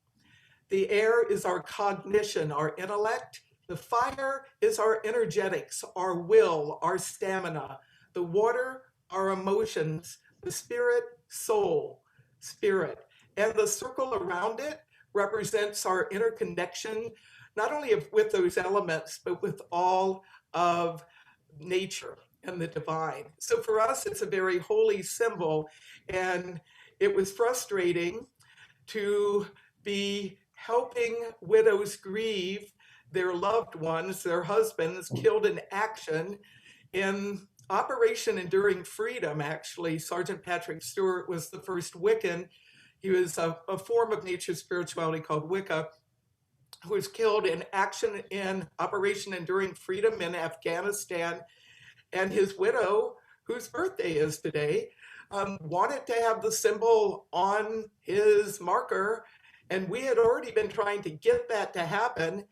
Speaker 2: The air is our cognition, our intellect. The fire is our energetics, our will, our stamina. The water, our emotions. The spirit, soul, spirit. And the circle around it represents our interconnection, not only with those elements, but with all of nature and the divine. So for us, it's a very holy symbol, and it was frustrating to be helping widows grieve their loved ones, their husbands killed in action. In Operation Enduring Freedom, actually, Sergeant Patrick Stewart was the first Wiccan. He was a form of nature spirituality called Wicca, who was killed in action in Operation Enduring Freedom in Afghanistan. And his widow, whose birthday is today, wanted to have the symbol on his marker. And we had already been trying to get that to happen.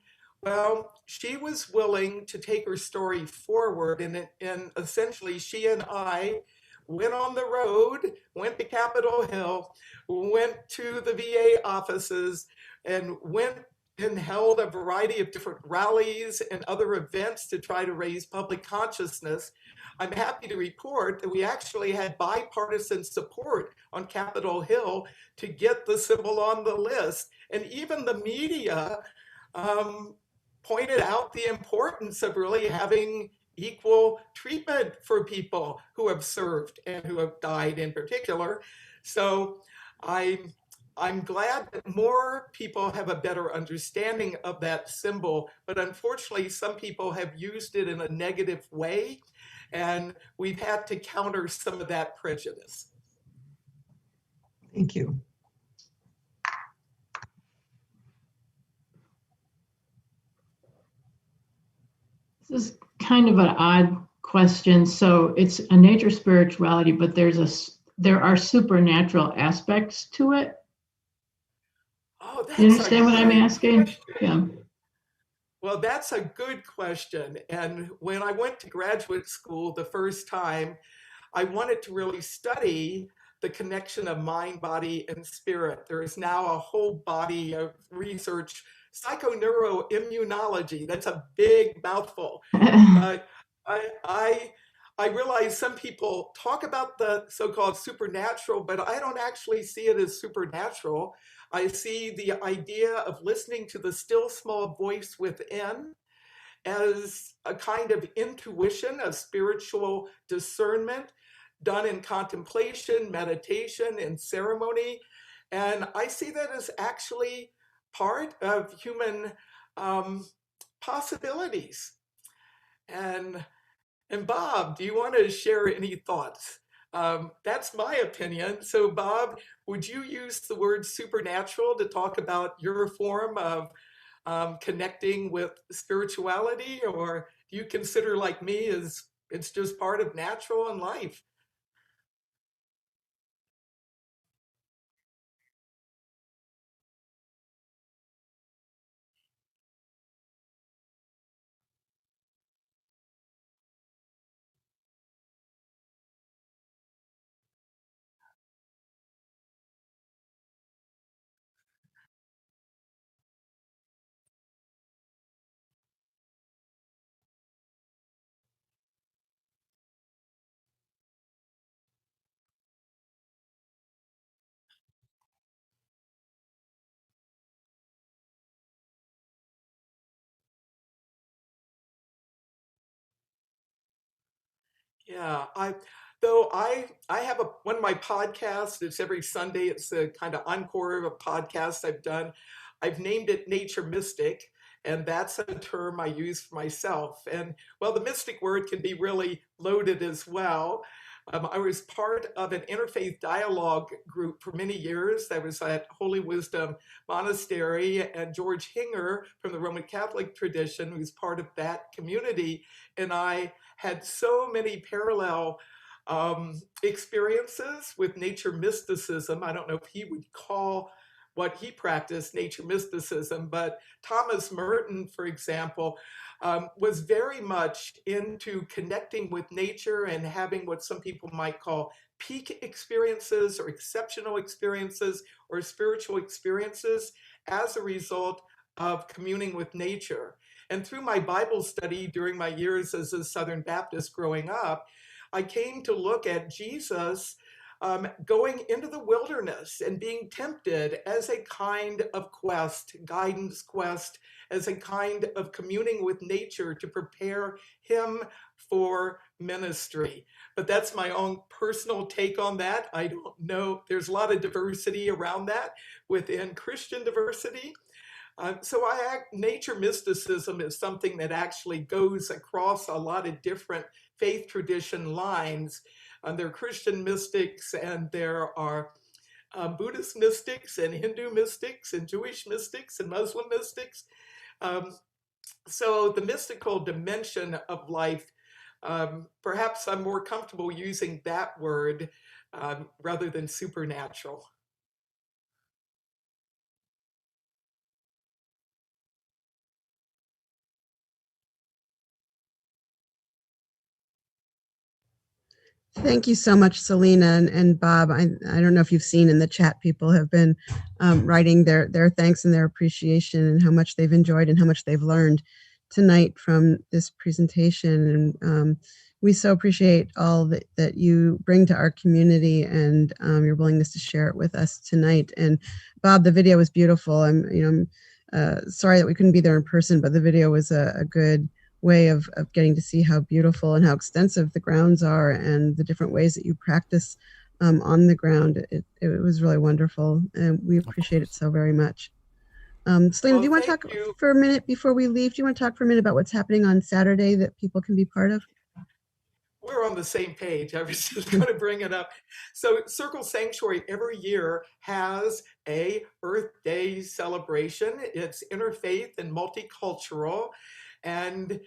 Speaker 2: Well, she was willing to take her story forward. And essentially, she and I went on the road, went to Capitol Hill, went to the VA offices, and went and held a variety of different rallies and other events to try to raise public consciousness. I'm happy to report that we actually had bipartisan support on Capitol Hill to get the symbol on the list. And even the media pointed out the importance of really having equal treatment for people who have served and who have died in particular. So I'm I'm glad that more people have a better understanding of that symbol, but unfortunately, some people have used it in a negative way, and we've had to counter some of that prejudice.
Speaker 6: Thank you.
Speaker 4: This is kind of an odd question. So it's a nature spirituality, but there are supernatural aspects to it.
Speaker 2: Oh, that's
Speaker 4: You understand what I'm asking?
Speaker 2: question.
Speaker 4: Yeah.
Speaker 2: Well, that's a good question. And when I went to graduate school the first time, I wanted to really study the connection of mind, body, and spirit. There is now a whole body of research, psychoneuroimmunology. That's a big mouthful. But I realize some people talk about the so-called supernatural, but I don't actually see it as supernatural. I see the idea of listening to the still small voice within as a kind of intuition, of spiritual discernment done in contemplation, meditation, and ceremony. And I see that as actually part of human possibilities. And Bob, do you want to share any thoughts? That's my opinion. So, Bob, would you use the word supernatural to talk about your form of connecting with spirituality, or do you consider, like me, as it's just part of natural and life? Yeah, I have one of my podcasts. It's every Sunday. It's a kind of encore of a podcast I've done. I've named it Nature Mystic, and that's a term I use for myself. And well, the mystic word can be really loaded as well. I was part of an interfaith dialogue group for many years. I was at Holy Wisdom Monastery, and George Hinger from the Roman Catholic tradition, who's part of that community, and I had so many parallel experiences with nature mysticism. I don't know if he would call what he practiced nature mysticism, but Thomas Merton, for example, was very much into connecting with nature and having what some people might call peak experiences or exceptional experiences or spiritual experiences as a result of communing with nature. And through my Bible study during my years as a Southern Baptist growing up, I came to look at Jesus going into the wilderness and being tempted as a kind of quest, guidance quest, as a kind of communing with nature to prepare him for ministry. But that's my own personal take on that. I don't know. There's a lot of diversity around that within Christian diversity. Nature mysticism is something that actually goes across a lot of different faith tradition lines. There are Christian mystics, and there are Buddhist mystics, and Hindu mystics, and Jewish mystics, and Muslim mystics. So the mystical dimension of life, perhaps I'm more comfortable using that word rather than supernatural.
Speaker 1: Thank you so much, Selena and Bob. I don't know if you've seen in the chat, people have been writing their thanks and their appreciation and how much they've enjoyed and how much they've learned tonight from this presentation. And we so appreciate all that you bring to our community and your willingness to share it with us tonight. And Bob, the video was beautiful. I'm sorry that we couldn't be there in person, but the video was a good way of getting to see how beautiful and how extensive the grounds are and the different ways that you practice on the ground. It was really wonderful, and we appreciate it so very much. Selena, do you want to talk for a minute before we leave? Do you want to talk for a minute about what's happening on Saturday that people can be part of?
Speaker 2: We're on the same page. I was just going to bring it up. So Circle Sanctuary every year has a Earth Day celebration. It's interfaith and multicultural, and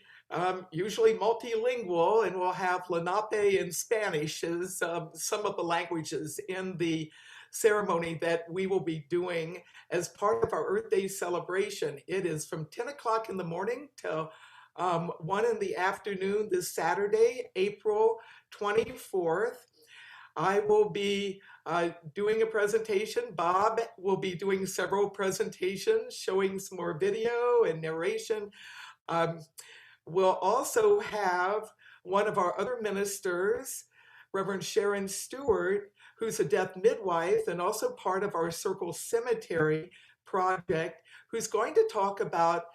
Speaker 2: usually multilingual, and we'll have Lenape and Spanish as some of the languages in the ceremony that we will be doing as part of our Earth Day celebration. It is from 10 o'clock in the morning till 1 in the afternoon this Saturday, April 24th. I will be doing a presentation. Bob will be doing several presentations, showing some more video and narration. We'll also have one of our other ministers, Reverend Sharon Stewart, who's a death midwife and also part of our Circle Cemetery project, who's going to talk about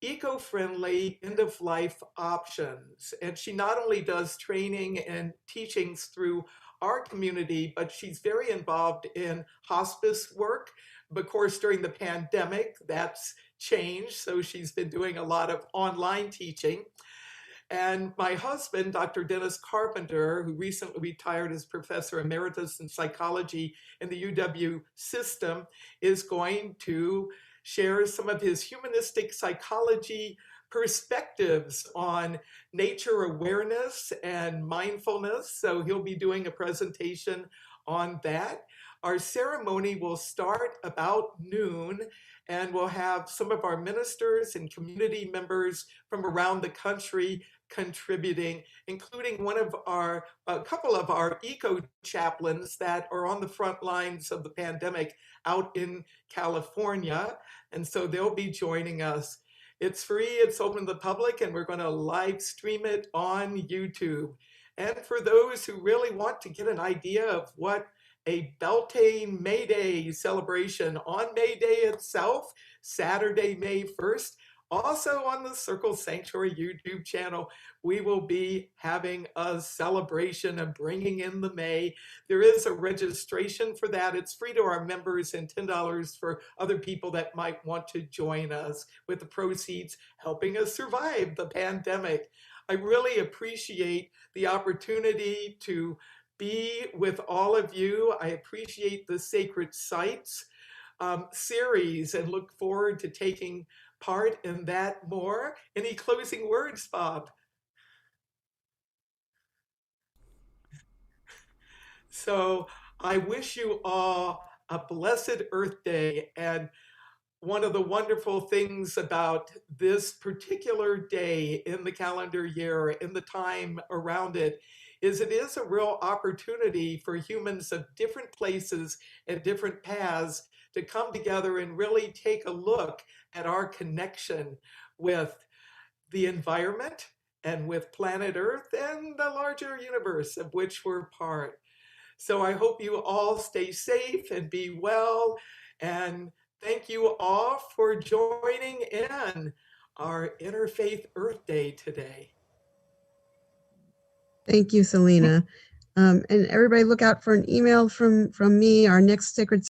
Speaker 2: eco-friendly end-of-life options. And she not only does training and teachings through our community, but she's very involved in hospice work. But of course, during the pandemic, that's changed. So she's been doing a lot of online teaching. And my husband, Dr. Dennis Carpenter, who recently retired as professor emeritus in psychology in the UW system, is going to share some of his humanistic psychology perspectives on nature awareness and mindfulness. So he'll be doing a presentation on that. Our ceremony will start about noon, and we'll have some of our ministers and community members from around the country contributing, including a couple of our eco chaplains that are on the front lines of the pandemic out in California. And so they'll be joining us. It's free, it's open to the public, and we're going to live stream it on YouTube. And for those who really want to get an idea of what a Beltane May Day celebration on May Day itself, Saturday, May 1st, also on the Circle Sanctuary YouTube channel, we will be having a celebration of bringing in the May. There is a registration for that. It's free to our members and $10 for other people that might want to join us, with the proceeds helping us survive the pandemic. I really appreciate the opportunity to be with all of you. I appreciate the Sacred Sites series and look forward to taking part in that more. Any closing words, Bob? So I wish you all a blessed Earth Day. And one of the wonderful things about this particular day in the calendar year, in the time around it, is a real opportunity for humans of different places and different paths to come together and really take a look at our connection with the environment and with planet Earth and the larger universe of which we're part. So I hope you all stay safe and be well. And thank you all for joining in our Interfaith Earth Day today.
Speaker 1: Thank you, Selena. And everybody look out for an email from me. Our next Sacred